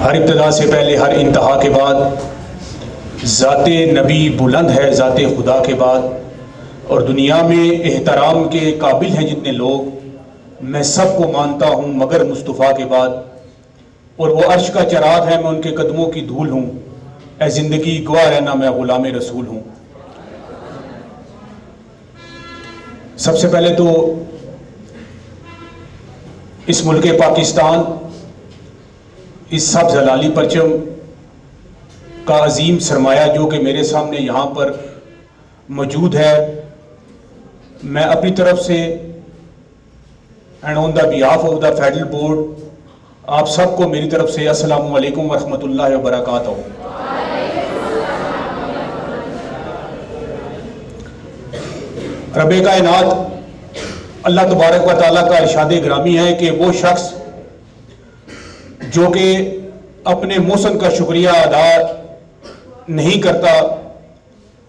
ہر ابتدا سے پہلے ہر انتہا کے بعد ذات نبی بلند ہے ذات خدا کے بعد، اور دنیا میں احترام کے قابل ہیں جتنے لوگ، میں سب کو مانتا ہوں مگر مصطفیٰ کے بعد، اور وہ عرش کا چراغ ہے میں ان کے قدموں کی دھول ہوں، اے زندگی گواہ رہنا میں غلام رسول ہوں۔ سب سے پہلے تو اس ملک پاکستان، اس سبز ہلالی پرچم کا عظیم سرمایہ جو کہ میرے سامنے یہاں پر موجود ہے، میں اپنی طرف سے and on the behalf of the federal board آپ سب کو میری طرف سے السلام علیکم ورحمۃ اللہ وبرکاتہ۔ رب کائنات اللہ تبارک و تعالیٰ کا ارشاد گرامی ہے کہ وہ شخص جو کہ اپنے موسم کا شکریہ ادا نہیں کرتا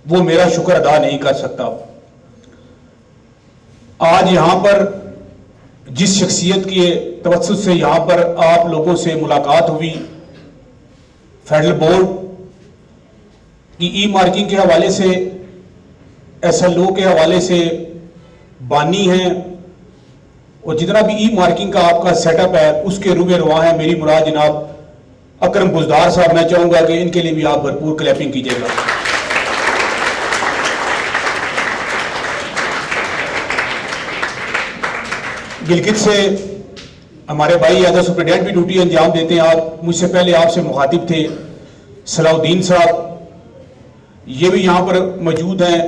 وہ میرا شکر ادا نہیں کر سکتا۔ آج یہاں پر جس شخصیت کے توسط سے یہاں پر آپ لوگوں سے ملاقات ہوئی، فیڈرل بورڈ کی ای مارکنگ کے حوالے سے، ایس ایل او کے حوالے سے بانی ہیں، اور جتنا بھی ای مارکنگ کا آپ کا سیٹ اپ ہے اس کے روح رواں ہے میری مراد جناب اکرم بزدار صاحب، میں چاہوں گا کہ ان کے لیے بھی آپ بھرپور کلیپنگ کیجیے گا۔ گلگت سے ہمارے بھائی ایز اے سپرنٹینڈنٹ بھی ڈیوٹی انجام دیتے ہیں، آپ مجھ سے پہلے آپ سے مخاطب تھے صلاح الدین صاحب، یہ بھی یہاں پر موجود ہیں،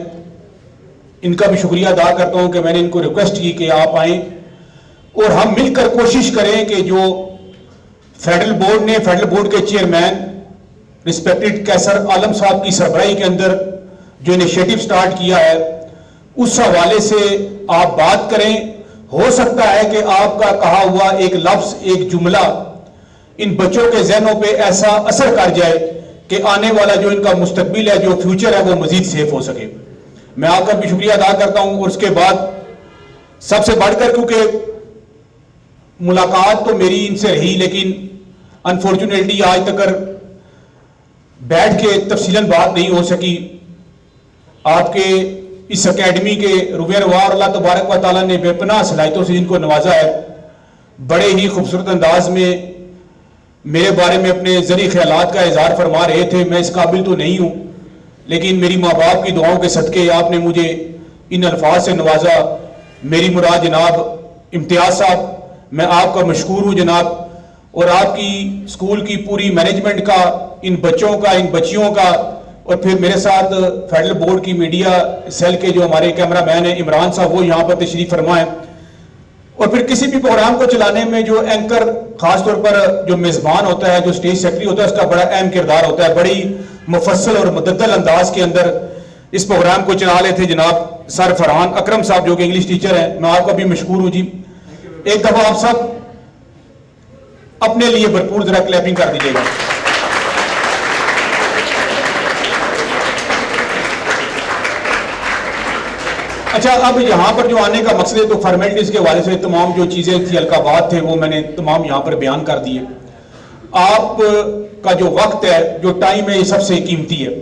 ان کا بھی شکریہ ادا کرتا ہوں کہ میں نے ان کو ریکویسٹ کی کہ آپ آئیں اور ہم مل کر کوشش کریں کہ جو فیڈرل بورڈ کے چیئرمین رسپیکٹڈ کیسر عالم صاحب کی سربراہی کے اندر جو انیشیٹو سٹارٹ کیا ہے اس حوالے سے آپ بات کریں۔ ہو سکتا ہے کہ آپ کا کہا ہوا ایک لفظ، ایک جملہ ان بچوں کے ذہنوں پہ ایسا اثر کر جائے کہ آنے والا جو ان کا مستقبل ہے، جو فیوچر ہے، وہ مزید سیف ہو سکے۔ میں آپ کا بھی شکریہ ادا کرتا ہوں، اور اس کے بعد سب سے بڑھ کر کیونکہ ملاقات تو میری ان سے رہی لیکن انفارچونیٹلی آج تک بیٹھ کے تفصیلاً بات نہیں ہو سکی، آپ کے اس اکیڈمی کے روح رواں اور اللہ تبارک و تعالیٰ نے بے پناہ صلاحیتوں سے جن کو نوازا ہے، بڑے ہی خوبصورت انداز میں میرے بارے میں اپنے ذریع خیالات کا اظہار فرما رہے تھے۔ میں اس قابل تو نہیں ہوں لیکن میری ماں باپ کی دعاؤں کے صدقے آپ نے مجھے ان الفاظ سے نوازا۔ میری مراد جناب امتیاز صاحب، میں آپ کا مشکور ہوں جناب، اور آپ کی اسکول کی پوری مینجمنٹ کا، ان بچوں کا، ان بچیوں کا، اور پھر میرے ساتھ فیڈرل بورڈ کی میڈیا سیل کے جو ہمارے کیمرہ مین ہیں عمران صاحب، وہ یہاں پر تشریف فرما ہیں، اور پھر کسی بھی پروگرام کو چلانے میں جو اینکر، خاص طور پر جو میزبان ہوتا ہے، جو اسٹیج سیکرٹری ہوتا ہے، اس کا بڑا اہم کردار ہوتا ہے۔ بڑی مفصل اور مدلل انداز کے اندر اس پروگرام کو چلا رہے تھے جناب سر فرحان اکرم صاحب جو کہ انگلش ٹیچر ہیں، میں آپ کا بھی مشکور ہوں جی۔ ایک دفعہ آپ سب اپنے لیے بھرپور ذرا کلیپنگ کر دیجیے گا۔ اچھا، اب یہاں پر جو آنے کا مقصد ہے تو فارمیلٹیز کے حوالے سے تمام جو چیزیں تھی، القابات تھے، وہ میں نے تمام یہاں پر بیان کر دیے۔ آپ کا جو وقت ہے، جو ٹائم ہے، یہ سب سے قیمتی ہے۔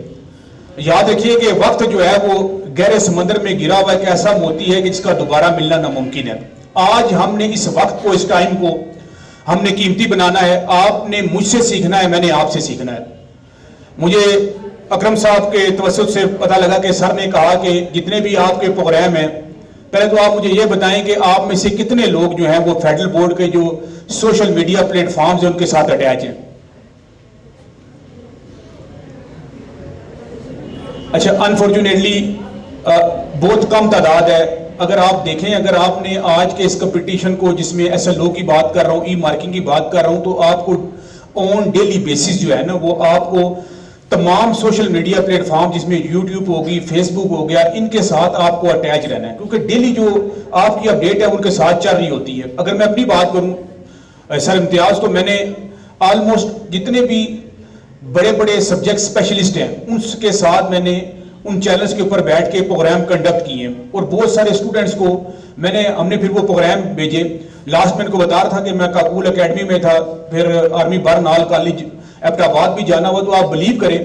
یاد رکھیے کہ وقت جو ہے وہ گہرے سمندر میں گرا ہوا ایک ایسا موتی ہے کہ جس کا دوبارہ ملنا ناممکن ہے۔ آج ہم نے اس وقت کو، اس ٹائم کو ہم نے قیمتی بنانا ہے۔ آپ نے مجھ سے سیکھنا ہے، میں نے آپ سے سیکھنا ہے۔ مجھے اکرم صاحب کے توسط سے پتہ لگا کہ سر نے کہا کہ جتنے بھی آپ کے پروگرام ہیں، پہلے تو آپ مجھے یہ بتائیں کہ آپ میں سے کتنے لوگ جو ہیں وہ فیڈرل بورڈ کے جو سوشل میڈیا پلیٹ فارمز ہیں ان کے ساتھ اٹیچ ہیں؟ اچھا، انفارچونیٹلی بہت کم تعداد ہے۔ اگر آپ دیکھیں، اگر آپ نے آج کے اس کمپٹیشن کو، جس میں ایس ایل او کی بات کر رہا ہوں، ای مارکنگ کی بات کر رہا ہوں، تو آپ کو آن ڈیلی بیسس جو ہے نا، وہ آپ کو تمام سوشل میڈیا پلیٹ فارم، جس میں یوٹیوب ہوگی، فیس بک ہو گیا، ان کے ساتھ آپ کو اٹیچ رہنا ہے، کیونکہ ڈیلی جو آپ کی اپڈیٹ ہے ان کے ساتھ چل رہی ہوتی ہے۔ اگر میں اپنی بات کروں سر امتیاز، تو میں نے آلموسٹ جتنے بھی بڑے بڑے سبجیکٹ اسپیشلسٹ ہیں ان کے ساتھ میں نے ان چینلز کے اوپر بیٹھ کے پروگرام کنڈکٹ کیے ہیں، اور بہت سارے اسٹوڈنٹس کو ہم نے پھر وہ پروگرام بھیجے۔ لاسٹ میں ان کو بتا رہا تھا کہ میں کاکول اکیڈمی میں تھا, پھر آرمی برنال کالج ایبٹ آباد بھی جانا ہوا, تو آپ بلیو کریں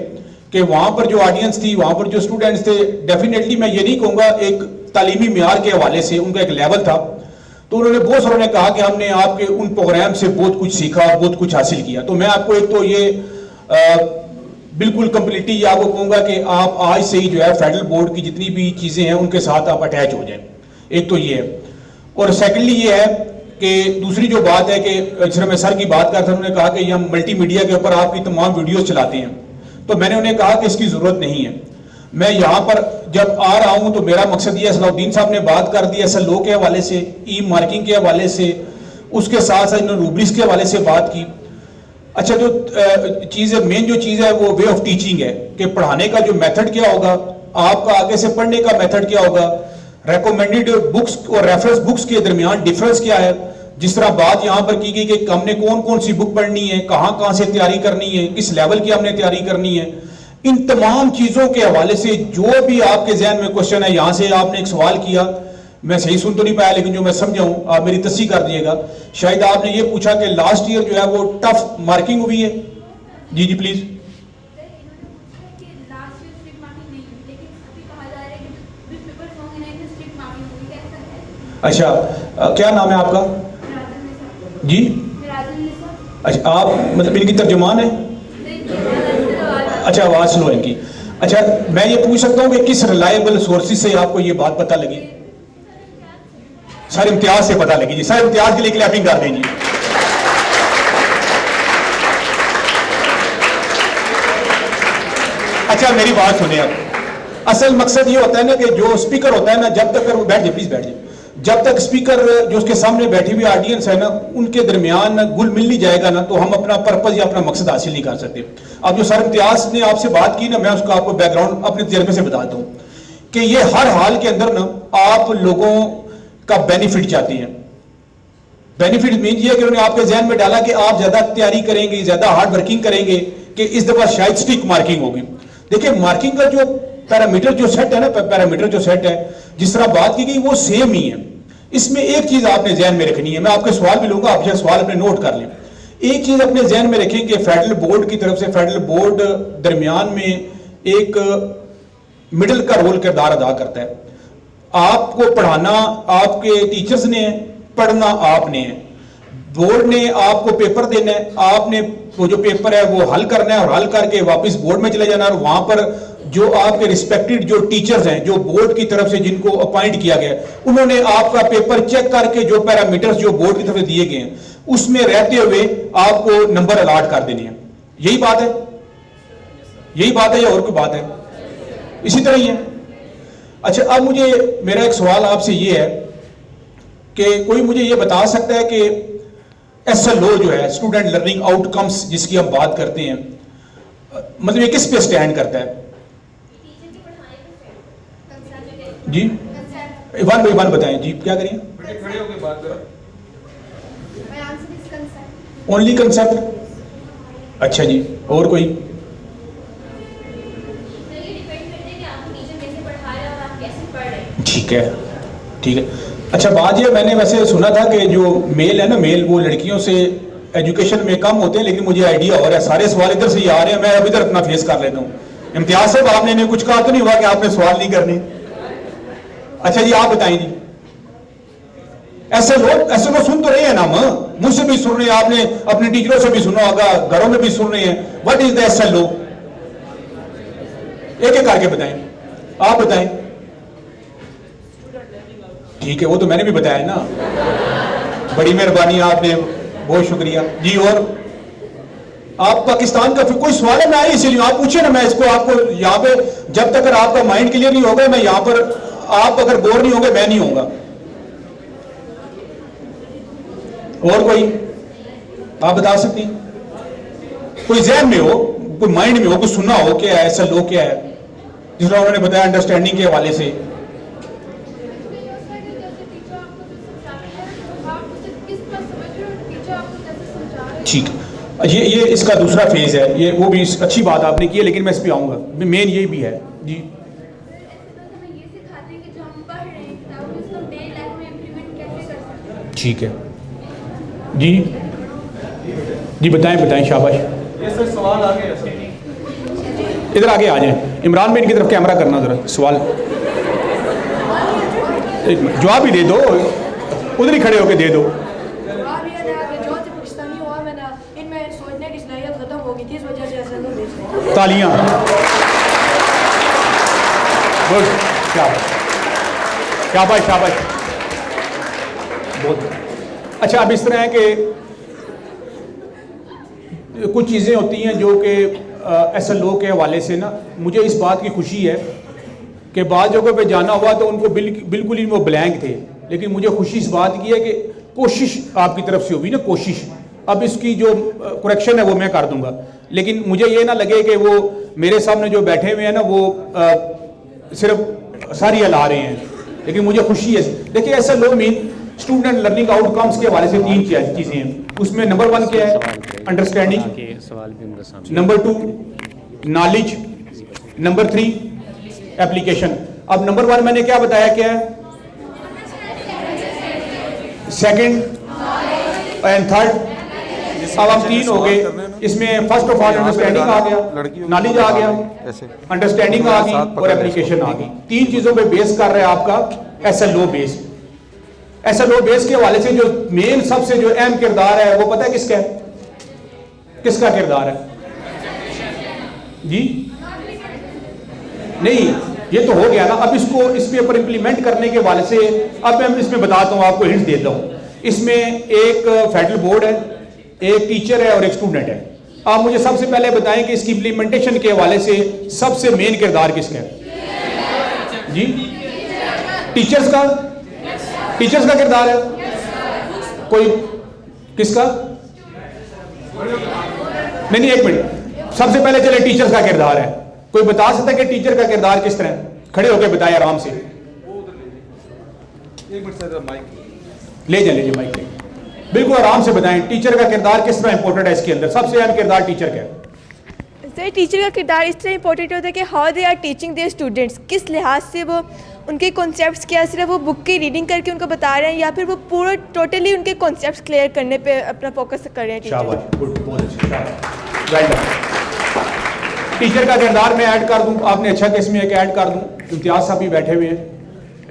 کہ وہاں پر جو آڈینس تھی, وہاں پر جو اسٹوڈنٹس تھے, ڈیفینیٹلی میں یہ نہیں کہوں گا ایک تعلیمی معیار کے حوالے سے ان کا ایک لیول تھا. تو انہوں نے بہت ساروں نے کہا کہ ہم نے آپ کے ان پروگرام سے بہت کچھ سیکھا, بہت کچھ حاصل کیا. تو میں آپ کو ایک تو یہ بالکل کمپلیٹلی آپ کو کہوں گا کہ آپ آج سے ہی جو ہے فیڈرل بورڈ کی جتنی بھی چیزیں ہیں ان کے ساتھ آپ اٹیچ ہو جائیں. ایک تو یہ ہے. اور سیکنڈلی یہ ہے کہ دوسری جو بات ہے کہ جس طرح میں سر کی بات کر رہا تھا, انہوں نے کہا کہ یہ ہم ملٹی میڈیا کے اوپر آپ کی تمام ویڈیوز چلاتے ہیں. تو میں نے انہیں کہا کہ اس کی ضرورت نہیں ہے. میں یہاں پر جب آ رہا ہوں تو میرا مقصد یہ ہے, صلاح الدین صاحب نے بات کر دی SLO کے حوالے سے, ای مارکنگ کے حوالے سے, اس کے ساتھ ساتھ انہوں نے روبرکس کے حوالے سے بات کی. اچھا, جو چیز ہے, مین جو چیز ہے وہ وے آف ٹیچنگ ہے کہ پڑھانے کا جو میتھڈ کیا ہوگا, آپ کا آگے سے پڑھنے کا میتھڈ کیا ہوگا, ریکومینڈڈ بکس اور ریفرنس بکس کے درمیان ڈیفرنس کیا ہے. جس طرح بات یہاں پر کی گئی کہ ہم نے کون کون سی بک پڑھنی ہے, کہاں سے تیاری کرنی ہے, کس لیول کی ہم نے تیاری کرنی ہے, ان تمام چیزوں کے حوالے سے جو بھی آپ کے ذہن میں کوشچن ہے. یہاں سے آپ نے ایک سوال کیا, میں صحیح سن تو نہیں پایا, لیکن جو میں سمجھا ہوں آپ میری تصحیح کر دیجیے گا. شاید آپ نے یہ پوچھا کہ لاسٹ ایئر جو ہے وہ ٹف مارکنگ ہوئی ہے. جی جی پلیز. اچھا, کیا نام ہے آپ کا؟ جی اچھا, آپ مطلب ان کی ترجمان ہے؟ اچھا, آواز سنو ان کی. اچھا, میں یہ پوچھ سکتا ہوں کہ کس ریلائبل سورسز سے آپ کو یہ بات پتہ لگی؟ سر امتیاز سے پتہ لگی. جی سر امتیاز کے لیے کلیپنگ کر دیں. جی اچھا, میری بات سنیں. اب اصل مقصد یہ ہوتا ہے نا کہ جو اسپیکر ہوتا ہے نا, جب تک وہ بیٹھ جائے, پلیز بیٹھ جائے, جب تک اسپیکر جو اس کے سامنے بیٹھی ہوئی آڈینس ہے نا, ان کے درمیان گل مل نہیں جائے گا نا, تو ہم اپنا پرپز یا اپنا مقصد حاصل نہیں کر سکتے. اب جو سر امتیاز نے آپ سے بات کی نا, میں اس کا آپ کو بیک گراؤنڈ اپنے تجربے سے بتاتا ہوں کہ یہ ہر حال کے اندر نا آپ لوگوں کا بینیفٹ چاہتے ہیں. بینیفٹ مینز یہ کہ انہوں نے آپ کے ذہن میں ڈالا کہ آپ زیادہ تیاری کریں گے, زیادہ ہارڈ ورکنگ کریں گے, کہ اس دفعہ شاید اسٹک مارکنگ ہوگی. دیکھیں, مارکنگ کا جو پیرامیٹر جو سیٹ ہے نا, پیرامیٹر جو سیٹ ہے جس طرح بات کی گئی وہ سیم ہی ہے. اس میں ایک چیز آپ نے ذہن میں رکھنی ہے, میں آپ کے سوال بھی لوں گا, آپ یہ سوال اپنے نوٹ کر لیں. ایک چیز اپنے ذہن میں رکھیں کہ فیڈرل بورڈ کی طرف سے فیڈرل بورڈ درمیان میں ایک مڈل کا رول کردار ادا کرتا ہے. آپ کو پڑھانا آپ کے ٹیچرز نے ہے, پڑھنا آپ نے ہے. بورڈ نے آپ کو پیپر دینا ہے, آپ نے وہ جو پیپر ہے وہ حل کرنا ہے, اور حل کر کے واپس بورڈ میں چلے جانا ہے, اور وہاں پر جو آپ کے ریسپیکٹڈ جو ٹیچرز ہیں, جو بورڈ کی طرف سے جن کو اپائنٹ کیا گیا, انہوں نے آپ کا پیپر چیک کر کے جو پیرامیٹرز جو بورڈ کی طرف سے دیے گئے ہیں اس میں رہتے ہوئے آپ کو نمبر الاٹ کر دینے ہیں. یہی بات ہے, یہی بات ہے یا اور کوئی بات ہے؟ اسی طرح ہی ہے. اچھا, اب مجھے میرا ایک سوال آپ سے یہ ہے کہ کوئی مجھے یہ بتا سکتا ہے کہ SLO جو ہے, اسٹوڈنٹ لرننگ آؤٹ کمس, جس کی ہم بات کرتے ہیں, مطلب یہ کس پہ سٹینڈ کرتا ہے؟ جی ون بائی ون بتائیں. جی کیا کریں؟ Only concept. اچھا جی, اور کوئی؟ ٹھیک ہے, ٹھیک ہے. اچھا, بات یہ میں نے ویسے سنا تھا کہ جو میل ہے نا, میل وہ لڑکیوں سے ایجوکیشن میں کم ہوتے ہیں, لیکن مجھے آئیڈیا ہو رہا ہے سارے سوال ادھر سے ہی آ رہے ہیں, میں اب ادھر اپنا فیس کر لیتا ہوں. امتیاز صاحب, آپ نے کچھ کہا تو نہیں ہوا کہ آپ نے سوال نہیں کرنے؟ اچھا جی, آپ بتائیں. جی ایسے لوگ سن تو رہے ہیں نا, مجھ سے بھی سن رہے ہیں, آپ نے اپنے ٹیچروں سے بھی سنا ہوگا, گھروں میں بھی سن رہے ہیں. What is the SLO؟ ایک ایک کر کے بتائیں, آپ بتائیں. ٹھیک ہے, وہ تو میں نے بھی بتایا نا, بڑی مہربانی, آپ نے, بہت شکریہ. جی, اور آپ پاکستان کا کوئی سوال ہے؟ میں آئی اسی لیے, آپ پوچھیں نا, میں اس کو آپ کو یہاں پہ جب تک آپ کا مائنڈ کلیئر نہیں ہوگا, میں یہاں پر, آپ اگر بور نہیں ہوں گے میں نہیں ہوں گا. اور کوئی آپ بتا سکتی ہیں؟ کوئی ذہن میں ہو, کوئی مائنڈ میں ہو, کوئی سنا ہو کیا ہے SLO کیا ہے, جس طرح انہوں نے بتایا انڈرسٹینڈنگ کے حوالے سے. ٹھیک, یہ اس کا دوسرا فیز ہے, یہ وہ بھی اچھی بات آپ نے کی ہے, لیکن میں اس پہ آؤں گا, مین یہی بھی ہے. جی ٹھیک ہے. جی جی بتائیں شاباش. یہ سر سوال آگے ہے. ادھر آگے آ جائیں. عمران بھائی کی طرف کیمرہ کرنا ذرا. سوال ایک منٹ جواب ہی دے دو, ادھر ہی کھڑے ہو کے دے دو. تالیاں. گڈ. شاباش. بہت اچھا. اب اس طرح ہے کہ کچھ چیزیں ہوتی ہیں جو کہ ایسے لوگ کے حوالے سے نا مجھے اس بات کی خوشی ہے کہ بعض جگہوں پہ جانا ہوا تو ان کو بالکل ہی وہ بلینک تھے, لیکن مجھے خوشی اس بات کی ہے کہ کوشش آپ کی طرف سے ہوئی نا, کوشش. اب اس کی جو کریکشن ہے وہ میں کر دوں گا, لیکن مجھے یہ نہ لگے کہ وہ میرے سامنے جو بیٹھے ہوئے ہیں نا وہ صرف ساری ہلا رہے ہیں, لیکن مجھے خوشی ہے. دیکھیے ایسا لو مین اسٹوڈنٹ لرننگ آؤٹ کمس کے حوالے سے 3 چیزیں ہیں. اس میں نمبر 1 کیا ہے؟ Understanding. Number 2 knowledge. Number 3 application. اب نمبر 1 میں نے کیا بتایا کیا ہے؟ Second and third. اب ہم 3 ہو گئے. اس میں فرسٹ آف آل انڈرسٹینڈنگ آ گیا, نالج آ گیا, انڈرسٹینڈنگ آ گئی اور اپلیکیشن آ گئی. 3 چیزوں پہ بیس کر رہا ہے آپ کا ایس ایل او بیس. ایس ایل او بیس کے حوالے سے جو مین سب سے جو اہم کردار ہے وہ پتہ ہے کس کا ہے؟ کس کا کردار ہے جی؟ نہیں یہ تو ہو گیا نا. اب اس کو اس کے اوپر امپلیمنٹ کرنے کے حوالے سے اب میں اس میں بتاتا ہوں, آپ کو ہنٹ دیتا ہوں. اس میں ایک فیڈرل بورڈ ہے, ایک ٹیچر ہے اور ایک اسٹوڈنٹ ہے. آپ مجھے سب سے پہلے بتائیں کہ اس کی امپلیمنٹیشن کے حوالے سے سب سے مین کردار کس کا ہے جی؟ ٹیچرز کا کردار ہے. کوئی کس کا؟ نہیں ایک منٹ, سب سے پہلے چلے ٹیچرز کا کردار ہے. کوئی بتا سکتا ہے کہ ٹیچر کا کردار کس طرح؟ کھڑے ہو کے بتائیں آرام سے. لے جائیں مائک لے, بالکل آرام سے بتائیں ٹیچر کا کردار کس طرح امپورٹنٹ ہے اس کے اندر. سب سے اہم کردار ٹیچر کا ہے. سر ٹیچر کا کردار اس طرح امپورٹنٹ ہوتا ہے کہ how they are teaching their students, کس لحاظ سے وہ ان کے کانسیپٹس کیا صرف وہ بک کی ریڈنگ کر کے ان کو بتا رہے ہیں یا پھر وہ پورا ٹوٹلی ان کے کانسیپٹس کلیئر کرنے پہ اپنا فوکس کر رہے ہیں. شاباش, گڈ, بہت اچھا. ٹیچر کا کردار میں ایڈ کر دوں, آپ نے اچھا کہ اس میں ایک ایڈ کر دوں. امتیاز صاحب بھی بیٹھے ہوئے ہیں.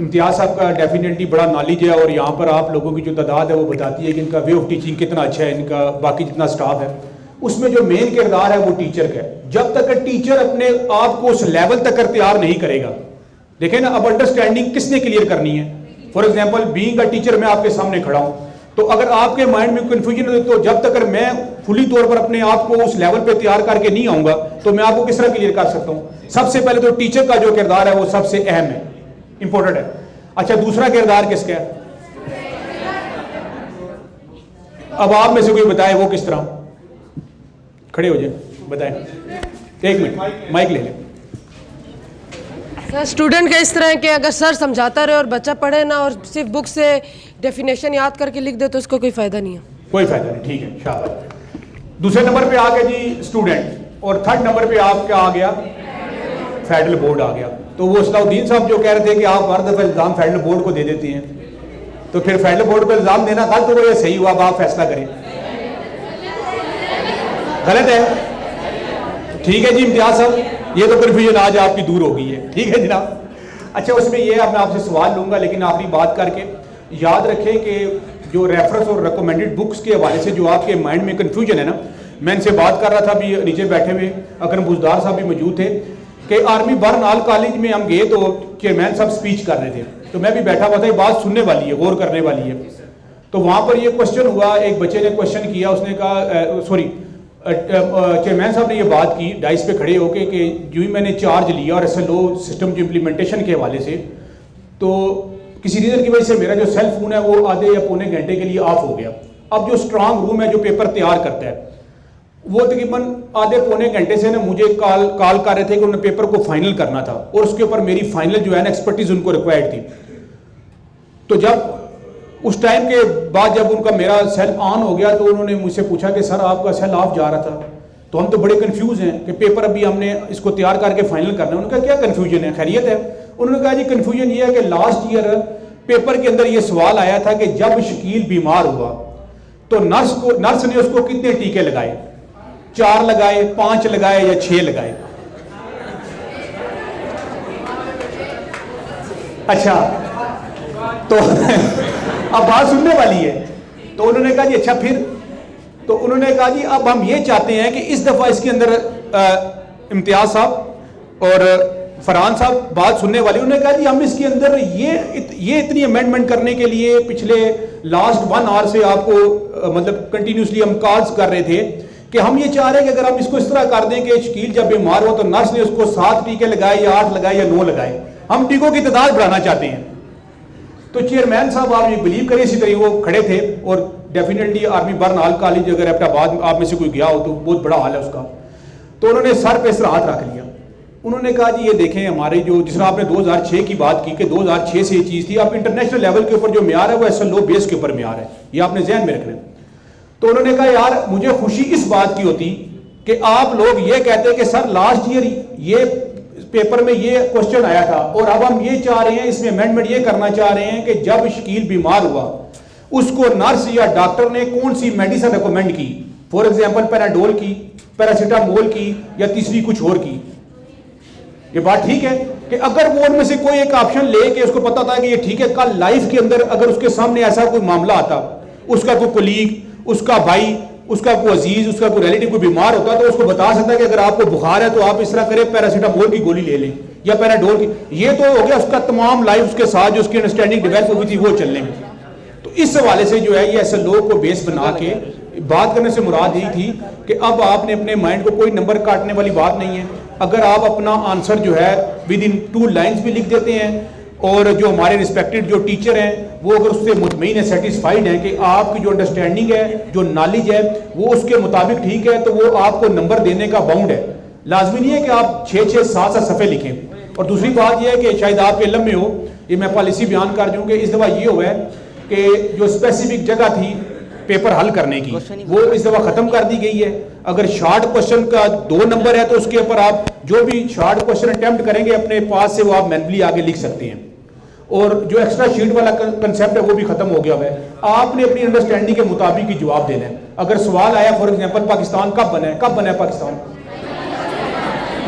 امتیاز صاحب کا ڈیفینیٹلی بڑا نالج ہے اور یہاں پر آپ لوگوں کی جو تعداد ہے وہ بتاتی ہے کہ ان کا وے آف ٹیچنگ کتنا اچھا ہے, ان کا باقی جتنا اسٹاف ہے اس میں جو مین کردار ہے وہ ٹیچر کا ہے. جب تک کہ ٹیچر اپنے آپ کو اس لیول تک تیار نہیں کرے گا, دیکھیں نا اب انڈرسٹینڈنگ کس نے کلیئر کرنی ہے؟ For example being a teacher, میں آپ کے سامنے کھڑا ہوں تو اگر آپ کے مائنڈ میں کنفیوژن ہے تو جب تک میں فلی طور پر اپنے آپ کو اس لیول پہ تیار کر کے نہیں آؤں گا تو میں آپ کو کس طرح کلیئر کر سکتا ہوں؟ سب سے پہلے تو ٹیچر کا جو کردار ہے وہ سب سے اہم ہے, امپورٹنٹ ہے. اچھا دوسرا کردار کس کا ہے؟ اب آپ میں سے کوئی بتائے وہ کس طرح؟ کھڑے ہو جائیں بتائیں. ایک منٹ مائک لے لیں. سر اسٹوڈنٹ کا اس طرح ہے کہ اگر سر سمجھاتا رہے اور بچہ پڑھے نا اور صرف بک سے ڈیفینیشن یاد کر کے لکھ دے تو اس کو کوئی فائدہ نہیں ہے. کوئی فائدہ نہیں, ٹھیک ہے شاباش. دوسرے نمبر پہ آ گیا جی اسٹوڈنٹ, اور تھرڈ نمبر پہ آپ کیا آ گیا؟ فیڈرل بورڈ آ گیا. تو وہ صلاح الدین صاحب جو کہہ رہے تھے کہ آپ ہر دفعہ الزام فیڈرل بورڈ کو دے دیتے ہیں, تو پھر فیڈرل بورڈ کو الزام دینا غلط تو وہ یہ صحیح ہوا, اب آپ فیصلہ کریں. غلط ہے؟ ٹھیک ہے جی امتیاز صاحب, یہ تو کنفیوژن آج آپ کی دور ہو گئی ہے. ٹھیک ہے جناب. اچھا اس میں یہ اب میں آپ سے سوال لوں گا, لیکن آخری بات کر کے یاد رکھیں کہ جو ریفرنس اور ریکمینڈڈ بکس کے حوالے سے جو آپ کے مائنڈ میں کنفیوژن ہے نا, میں ان سے بات کر رہا تھا, ابھی نیچے بیٹھے ہوئے اکرم بزدار صاحب بھی موجود تھے, کہ آرمی برنال کالج میں ہم گئے تو چیئرمین صاحب اسپیچ کر رہے تھے, تو میں بھی بیٹھا ہوا تھا. یہ بات سننے والی ہے, غور کرنے والی ہے. تو وہاں پر یہ کوشچن ہوا, ایک بچے نے کوشچن کیا, اس نے کہا سوری چیئرمین صاحب نے یہ بات کی ڈائس پہ کھڑے ہو کے کہ جو ہی میں نے چارج لیا اور ایس ایل او سسٹم کی امپلیمنٹیشن کے حوالے سے, تو کسی ریزن کی وجہ سے میرا جو سیل فون ہے وہ آدھے یا پونے گھنٹے کے لیے آف ہو گیا. اب جو اسٹرانگ روم ہے جو پیپر تیار کرتا ہے وہ تقریباً آدھے پونے گھنٹے سے نا مجھے کال کر رہے تھے کہ انہوں نے پیپر کو فائنل کرنا تھا اور اس کے اوپر میری فائنل جو ہے نا ایکسپرٹیز ان کو ریکوائرڈ تھی. تو جب اس ٹائم کے بعد جب ان کا میرا سیل آن ہو گیا تو انہوں نے مجھ سے پوچھا کہ سر آپ کا سیل آف جا رہا تھا. تو ہم تو بڑے کنفیوز ہیں کہ پیپر ابھی ہم نے اس کو تیار کر کے فائنل کرنا ہے. انہوں نے کہا کیا کنفیوژن ہے, خیریت ہے؟ انہوں نے کہا جی کنفیوژن یہ ہے کہ لاسٹ ایئر پیپر کے اندر یہ سوال آیا تھا کہ جب شکیل بیمار ہوا تو نرس نے اس کو کتنے ٹیکے لگائے؟ 4 لگائے، 5 لگائے یا 6 لگائے؟ اچھا تو اب بات سننے والی ہے. تو انہوں نے کہا جی اچھا پھر؟ تو انہوں نے کہا جی اب ہم یہ چاہتے ہیں کہ اس دفعہ اس کے اندر امتیاز صاحب اور فرحان صاحب بات سننے والی، انہوں نے کہا جی ہم اس کے اندر یہ اتنی امینڈمنٹ کرنے کے لیے پچھلے لاسٹ 1 آور سے آپ کو مطلب کنٹینیوسلی ہم کالز کر رہے تھے کہ ہم یہ چاہ رہے ہیں کہ اگر ہم اس کو اس طرح کر دیں کہ شکیل جب بیمار ہو تو نرس نے اس کو 7 ٹیکے لگائے یا 8 لگائے یا 9 لگائے، ہم ٹیکوں کی تعداد بڑھانا چاہتے ہیں. تو چیئرمین صاحب آپ یہ بلیو کریں اسی طرح وہ کھڑے تھے، اور ڈیفینیٹلی آرمی برنال کالج اگر ایبٹ آباد آپ میں سے کوئی گیا ہو تو بہت بڑا حال ہے اس کا. تو انہوں نے سر پہ اس طرح ہاتھ رکھ لیا. انہوں نے کہا جی یہ دیکھیں ہمارے جو جس طرح آپ نے 2006 کی بات کی کہ 2006 سے یہ چیز تھی، اب انٹرنیشنل لیول کے اوپر جو معیار ہے وہ SLO بیس کے اوپر معیار ہے، یہ آپ نے ذہن میں رکھنا ہے. تو انہوں نے کہا یار مجھے خوشی اس بات کی ہوتی کہ آپ لوگ یہ کہتے کہ سر لاسٹ ایئر یہ پیپر میں یہ کوشچن آیا تھا اور اب ہم یہ چاہ رہے ہیں اس میں امینڈمنٹ یہ کرنا چاہ رہے ہیں کہ جب شکیل بیمار ہوا اس کو نرس یا ڈاکٹر نے کون سی میڈیسن ریکمینڈ کی، فار ایگزامپل پیراڈول کی، پیراسیٹامول کی یا تیسری کچھ اور کی. یہ بات ٹھیک ہے کہ اگر وہ ان میں سے کوئی ایک آپشن لے کے اس کو پتا تھا کہ یہ ٹھیک ہے، کل لائف کے اندر اگر اس کے سامنے ایسا کوئی معاملہ آتا، اس کا کوئی کولیگ، اس کا بھائی، اس کا کوئی عزیز، اس کا کوئی ریلیٹو کوئی بیمار ہوتا تو اس کو بتا سکتا ہے کہ اگر آپ کو بخار ہے تو آپ اس طرح کریں پیراسیٹامول کی گولی لے لیں یا پیراڈول کی. یہ تو ہو گیا اس کا تمام لائف اس کے ساتھ جو اس کی انڈرسٹینڈنگ ڈیولپ ہوئی تھی وہ چلنے میں. تو اس حوالے سے جو ہے یہ SLO کو بیس بنا کے بات کرنے سے مراد یہی تھی کہ اب آپ نے اپنے مائنڈ کو کوئی نمبر کاٹنے والی بات نہیں ہے. اگر آپ اپنا آنسر جو ہے ود ان 2 لائنز بھی لکھ دیتے ہیں اور جو ہمارے ریسپیکٹڈ جو ٹیچر ہیں وہ اگر اس سے مطمئن ہے، سیٹسفائیڈ ہیں کہ آپ کی جو انڈرسٹینڈنگ ہے، جو نالج ہے وہ اس کے مطابق ٹھیک ہے، تو وہ آپ کو نمبر دینے کا باؤنڈ ہے. لازمی نہیں ہے کہ آپ 6 7 صفحے لکھیں. اور دوسری بات یہ ہے کہ شاید آپ کے علم میں ہو، یہ میں پالیسی بیان کر دوں کہ اس دفعہ یہ ہوا ہے کہ جو اسپیسیفک جگہ تھی پیپر حل کرنے کی وہ اس دفعہ ختم کر دی گئی ہے. اگر شارٹ کوشچن کا 2 نمبر ہے تو اس کے اوپر آپ جو بھی شارٹ کوشچن اٹیمپٹ کریں گے اپنے پاس سے وہ آپ مینولی آگے لکھ سکتے ہیں. اور جو ایکسٹرا شیٹ والا کنسیپٹ ہے وہ بھی ختم ہو گیا ہے. آپ نے اپنی انڈرسٹینڈنگ کے مطابق ہی جواب دینا ہے. اگر سوال آیا فار ایگزامپل پاکستان کب بنا ہے پاکستان،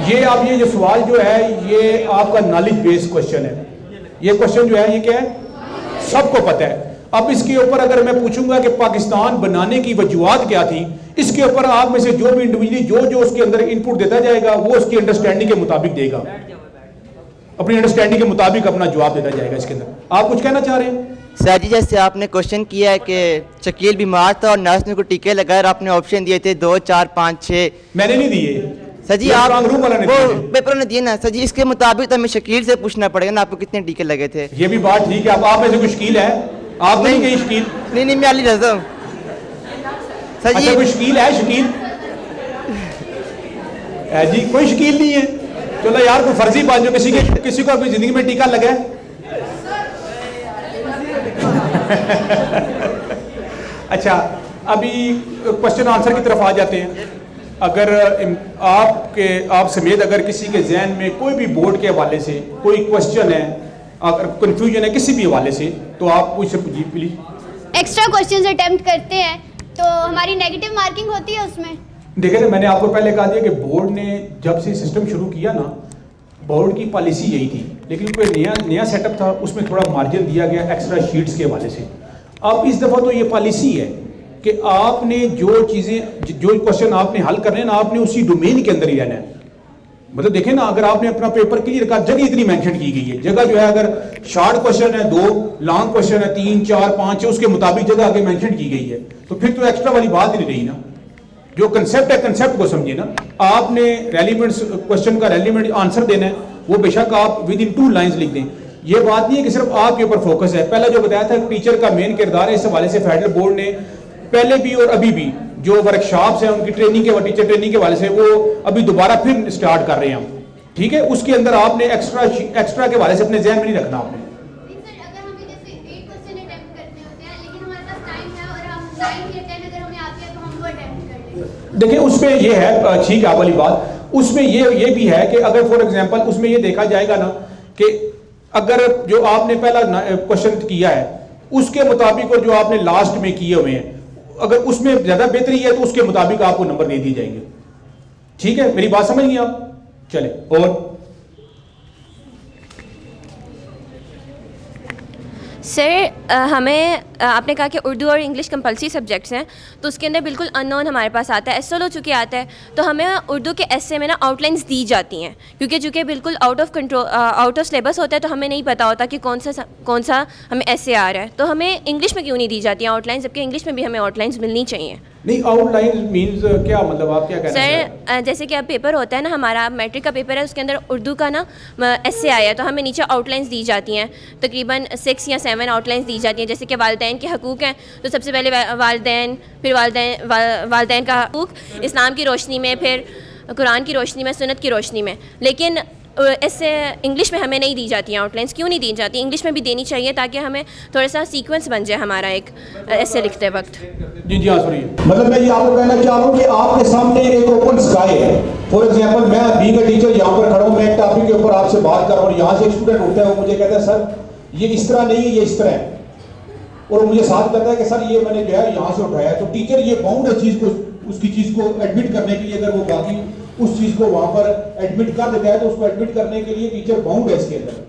یہ آپ یہ جو سوال جو ہے یہ آپ کا نالج بیس کوشچن ہے. یہ کوشچن جو ہے یہ کیا ہے سب کو پتہ ہے. اب اس کے اوپر اگر میں پوچھوں گا کہ پاکستان بنانے کی وجوہات کیا تھی، اس کے اوپر آپ میں سے جو بھی انڈیویجلی جو اس کے اندر انپٹ دیتا جائے گا وہ اس کی انڈرسٹینڈنگ کے مطابق دے گا، اپنی انڈرسٹینڈنگ کے مطابق اپنا جواب دیتا جائے گا. اس کے اندر آپ کچھ کہنا چاہ رہے ہیں؟ سر جی جیسے آپ نے کوشچن کیا ہے کہ شکیل بیمار تھا اور نرس نے کو ٹیکے لگائے اور آپ نے آپشن دیے تھے 2 4 5 6. میں نے نہیں دیے سر جی، آپ وہ پیپر نے دیے نا سر جی، اس کے مطابق تو ہمیں شکیل سے پوچھنا پڑے گا نا آپ کو کتنے ٹیکے لگے تھے. یہ بھی بات ٹھیک ہے. اب آپ میں سے کوئی شکیل ہے؟ آپ نہیں کہیں شکیل؟ نہیں میں علی رضا ہوں سر جی. اچھا کوئی شکیل ہے؟ شکیل جی کوئی شکیل نہیں ہے. چلو یار کوئی فرضی بات جو کسی کو اپنی زندگی میں ٹیکا لگا ہے. اچھا ابھی کوشچن آنسر کی طرف آ جاتے ہیں. اگر آپ سمیت اگر کسی کے ذہن میں کوئی بھی بورڈ کے حوالے سے کوئی کوشچن ہے، اگر کنفیوژن ہے کسی بھی حوالے سے تو آپ مجھ سے پوچھیے پلیز. ایکسٹرا کوشچنز اٹیمپٹ کرتے ہیں تو ہماری نیگیٹو مارکنگ ہوتی ہے اس میں. دیکھیں میں نے آپ کو پہلے کہا دیا کہ بورڈ نے جب سے سسٹم شروع کیا نا، بورڈ کی پالیسی یہی تھی، لیکن کوئی نیا سیٹ اپ تھا، اس میں تھوڑا مارجن دیا گیا ایکسٹرا شیٹس کے حوالے سے. اب اس دفعہ تو یہ پالیسی ہے کہ آپ نے جو چیزیں جو کوشچن آپ نے حل کرنے ہیں نا، آپ نے اسی ڈومین کے اندر ہی رہنا ہے. مطلب دیکھیں نا، اگر آپ نے اپنا پیپر کلیئر کر، جگہ اتنی مینشن کی گئی ہے، جگہ جو ہے اگر شارٹ کوشچن ہے 2، لانگ کوشچن ہے 3 4 5 اس کے مطابق جگہ آگے مینشن کی گئی ہے، تو پھر تو ایکسٹرا والی بات نہیں رہی نا. جو کنسیپٹ ہے کنسیپٹ کو سمجھے نا. آپ نے ریلیونٹ کوشچن کا ریلیونٹ آنسر دینا ہے، وہ بے شک آپ ود ان 2 لائنز لکھ دیں. یہ بات نہیں ہے کہ صرف آپ کے اوپر فوکس ہے. پہلا جو بتایا تھا ٹیچر کا مین کردار ہے، اس حوالے سے فیڈرل بورڈ نے پہلے بھی اور ابھی بھی جو ورک شاپس ہیں ان کی ٹریننگ کے ٹیچر ٹریننگ کے حوالے سے وہ ابھی دوبارہ پھر اسٹارٹ کر رہے ہیں ہم. ٹھیک ہے، اس کے اندر آپ نے ایکسٹرا کے حوالے سے اپنے ذہن میں نہیں رکھنا. آپ نے اگر ہم جیسے 8 کوسچن اٹیمپٹ کرتے ہوتے ہیں لیکن ہمارے پاس ٹائم ہے اور ہم 9 یا 10 اگر ہمیں آتی ہے تو ہم وہ اٹیمپٹ کر لیں. دیکھیں اس میں یہ ہے ٹھیک ہے والی بات. اس میں یہ بھی ہے کہ اگر فار ایگزامپل اس میں یہ دیکھا جائے گا نا کہ اگر جو آپ نے پہلا کوشچن کیا ہے اس کے مطابق اور جو آپ نے لاسٹ میں کیے ہوئے ہیں اگر اس میں زیادہ بہتری ہے تو اس کے مطابق آپ کو نمبر دے دی جائیں گے. ٹھیک ہے, میری بات سمجھ گئے آپ؟ چلیں. اور سر ہمیں آپ نے کہا کہ اردو اور انگلش کمپلسری سبجیکٹس ہیں, تو اس کے اندر بالکل ان نون ہمارے پاس آتا ہے, ایس ایل او چونکہ آتا ہے, تو ہمیں اردو کے ایسے میں نا آؤٹ لائنس دی جاتی ہیں, کیونکہ چونکہ بالکل آؤٹ آف سلیبس ہوتا ہے, تو ہمیں نہیں پتا ہوتا کہ کون سا ہمیں ایسے آ رہا ہے. تو ہمیں انگلش میں کیوں نہیں دی جاتی ہیں آؤٹ لائنس, جبکہ انگلش میں بھی ہمیں آؤٹ لائنس ملنی چاہیے. نہیں, آؤٹ لائن مینز کیا مطلب, آپ کیا کہنا چاہ رہے ہیں؟ سر جیسے کہ اب پیپر ہوتا ہے نا ہمارا, میٹرک کا پیپر ہے, اس کے اندر اردو کا نا ایسے آیا ہے, تو ہمیں نیچے آؤٹ لائنس دی جاتی ہیں, تقریباً 6 یا 7 آؤٹ لائنس دی جاتی ہیں. جیسے کہ والدین کے حقوق ہیں, تو سب سے پہلے والدین, پھر والدین کا حقوق اسلام کی روشنی میں, پھر قرآن کی روشنی میں, سنت کی روشنی میں. لیکن ایسے انگلش میں ہمیں نہیں دی جاتی ہیں آؤٹ لائنس. کیوں نہیں دی جاتی؟ انگلش میں بھی دینی چاہیے تاکہ ہمیں تھوڑا سا سیکوینس بن جائے ہمارا ایک ایسے لکھتے وقت. جی ہاں سنیے. مطلب میں یہ آپ کو کہنا چاہ رہا ہوں کہ آپ کے سامنے ایک اوپن اسکائی ہے. فار ایگزامپل میں بینگ اے ٹیچر یہاں پر کھڑا ہوں, میں ایک ٹاپک کے اوپر آپ سے بات کر رہا ہوں, یہاں سے ایک اسٹوڈنٹ اٹھتا ہے, وہ مجھے کہتا ہے سر یہ اس طرح نہیں ہے, یہ اس طرح ہے, اور مجھے ساتھ کہتا ہے کہ سر یہ میں نے جو ہے یہاں سے اٹھایا ہے. تو ٹیچر یہ باؤنڈ ہے چیز کو, اس کی چیز کو ایڈمٹ کرنے کے لیے, اگر وہ باقی اس چیز کو وہاں پر ایڈمٹ کر دیتا ہے تو اس کو ایڈمٹ کرنے کے لیے ٹیچر باؤنڈ ہے اس کے اندر.